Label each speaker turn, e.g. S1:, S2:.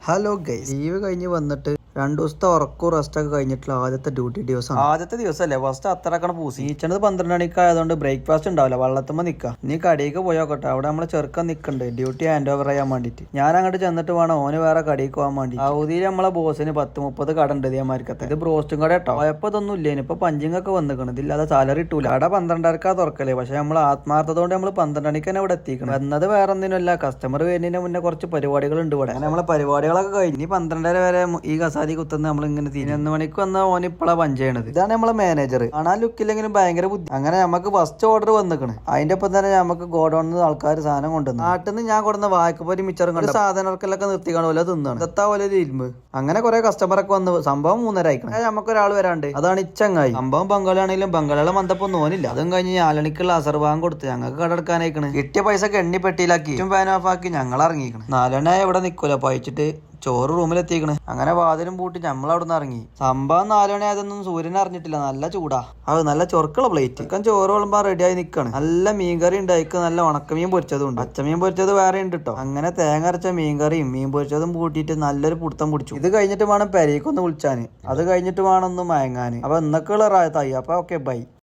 S1: Hello guys, leave കഴിഞ്ഞ് വന്നിട്ട് 2 ദിവസത്തെ ഉറക്കവും റെസ്റ്റൊക്കെ കഴിഞ്ഞിട്ടുള്ള ആദ്യത്തെ ഡ്യൂട്ടി ദിവസം. ആദ്യത്തെ ദിവസമല്ലേ, ഫസ്റ്റ് അത്രക്കണ പൂസി നീച്ചണത് 12 മണിക്കായതുകൊണ്ട് ബ്രേക്ക്ഫാസ്റ്റ് ഉണ്ടാവില്ല, വള്ളത്തുമ്പോ നിൽക്കാം. നീ കടിയൊക്കെ പോയോക്കട്ടെ, അവിടെ നമ്മളെ ചെറുക്കം നിൽക്കുന്നുണ്ട് ഡ്യൂട്ടി ഹാൻഡ് ഓവർ ചെയ്യാൻ വേണ്ടിയിട്ട്. ഞാൻ അങ്ങോട്ട് ചെന്നിട്ട് വേണം ഓന് വേറെ കടിക്ക് പോകാൻ വേണ്ടി. സൗദിയിൽ നമ്മളെ ബോസിന് 10-30 കട ഉണ്ട് ഇതേമാർക്കത്തെ. ഇത് ബ്രോസ്റ്റും കട കേട്ടോ. കുഴപ്പമൊന്നും ഇല്ല, ഇനിയിപ്പോ പഞ്ചിങ്ങൊക്കെ വന്നിക്കണം. ഇതില്ലാതെ സാലറി ഇട്ടൂല. കട 12:30 തുറക്കല്ലേ, പക്ഷെ നമ്മൾ ആത്മാർത്ഥതോണ്ട് നമ്മൾ 12 മണിക്ക് തന്നെ ഇവിടെ എത്തിക്കണം. എന്നത് വേറെ ഒന്നിനുമല്ല, കസ്റ്റമർ വരുന്നതിന് മുന്നേ കുറച്ച് പരിപാടികളുണ്ട് ഇവിടെ. അങ്ങനെ നമ്മളെ പരിപാടികളൊക്കെ കഴിഞ്ഞ് 12:30 വരെ ഈ കസാരി കുത്തുന്ന നമ്മൾ ഇങ്ങനെ 11 മണിക്ക് വന്ന ഓൻ ഇപ്പളാ പഞ്ച് ചെയ്യണത്. ഇതാണ് നമ്മളെ മാനേജർ. കാണാൻ ലുക്കില്ലെങ്കിലും ഭയങ്കര ബുദ്ധി. അങ്ങനെ നമുക്ക് ഫസ്റ്റ് ഓർഡർ വന്നിക്കണ്. അതിന്റെ ഒപ്പം തന്നെ നമുക്ക് ഗോഡൌണിൽ ആൾക്കാർ സാധനം കൊണ്ടുവന്നു. നാട്ടിൽ നിന്ന് ഞാൻ കൊടുന്ന വായ്പൊരി മിച്ചറും കണ്ട് സാധനങ്ങൾക്കെല്ലാം നിർത്തിക്കാണ് പോലെ തിന്നാണ്. ഇതെത്താ പോലെ ഇരുമ്പ്. അങ്ങനെ കുറെ കസ്റ്റമറൊക്കെ വന്ന് സംഭവം 3:30 ആയിക്കണം. നമുക്കൊരാൾ വരാണ്ട്, അതാണ് ഇച്ചങ്ങായി. സംഭവം ബംഗാളാണെങ്കിലും ബംഗാളികളെ മന്തപ്പൊന്നും ഓനില്ല. അതും കഴിഞ്ഞ് 4 മണിക്കുള്ള അസർവാൻ കൊടുത്ത് ഞങ്ങൾക്ക് കടഎടുക്കാനായിക്കണ്. കിട്ടിയ പൈസ എണ്ണി പെട്ടിയിലാക്കി ഫാൻ ഓഫ് ആക്കി ഞങ്ങൾ ഇറങ്ങിക്കണം. 4 മണി എവിടെ നിൽക്കൂല, പഴിച്ചിട്ട് ചോറ് റൂമിലെത്തിക്കണ്. അങ്ങനെ വാതിലും പൂട്ടി നമ്മൾ അവിടെ നിന്ന് ഇറങ്ങി. സംഭവം 4 മണി ആയതൊന്നും സൂര്യൻ അറിഞ്ഞിട്ടില്ല. നല്ല ചൂടാ. അത് നല്ല ചൊറുക്കുള്ള പ്ലേറ്റ്. ചിക്കൻ ചോറ് വിളമ്പാ റെഡിയായി നിൽക്കാണ്. നല്ല മീൻകറി ഉണ്ട്, അതിക്ക് നല്ല ഉണക്കമീൻ പൊരിച്ചതും ഉണ്ട്. പച്ചമീൻ പൊരിച്ചത് വേറെ ഉണ്ട് കേട്ടോ. അങ്ങനെ തേങ്ങ അരച്ച മീൻകറിയും മീൻ പൊരിച്ചതും കൂട്ടിയിട്ട് നല്ലൊരു പുടുത്തം പിടിച്ചു. ഇത് കഴിഞ്ഞിട്ട് വേണം പെരേക്കൊന്ന് വിളിച്ചാന്. അത് കഴിഞ്ഞിട്ട് വേണം ഒന്ന് മയങ്ങാന്. അപ്പൊ എന്നൊക്കെയുള്ള റായത്തായി. അപ്പൊ ഓക്കെ, ബൈ.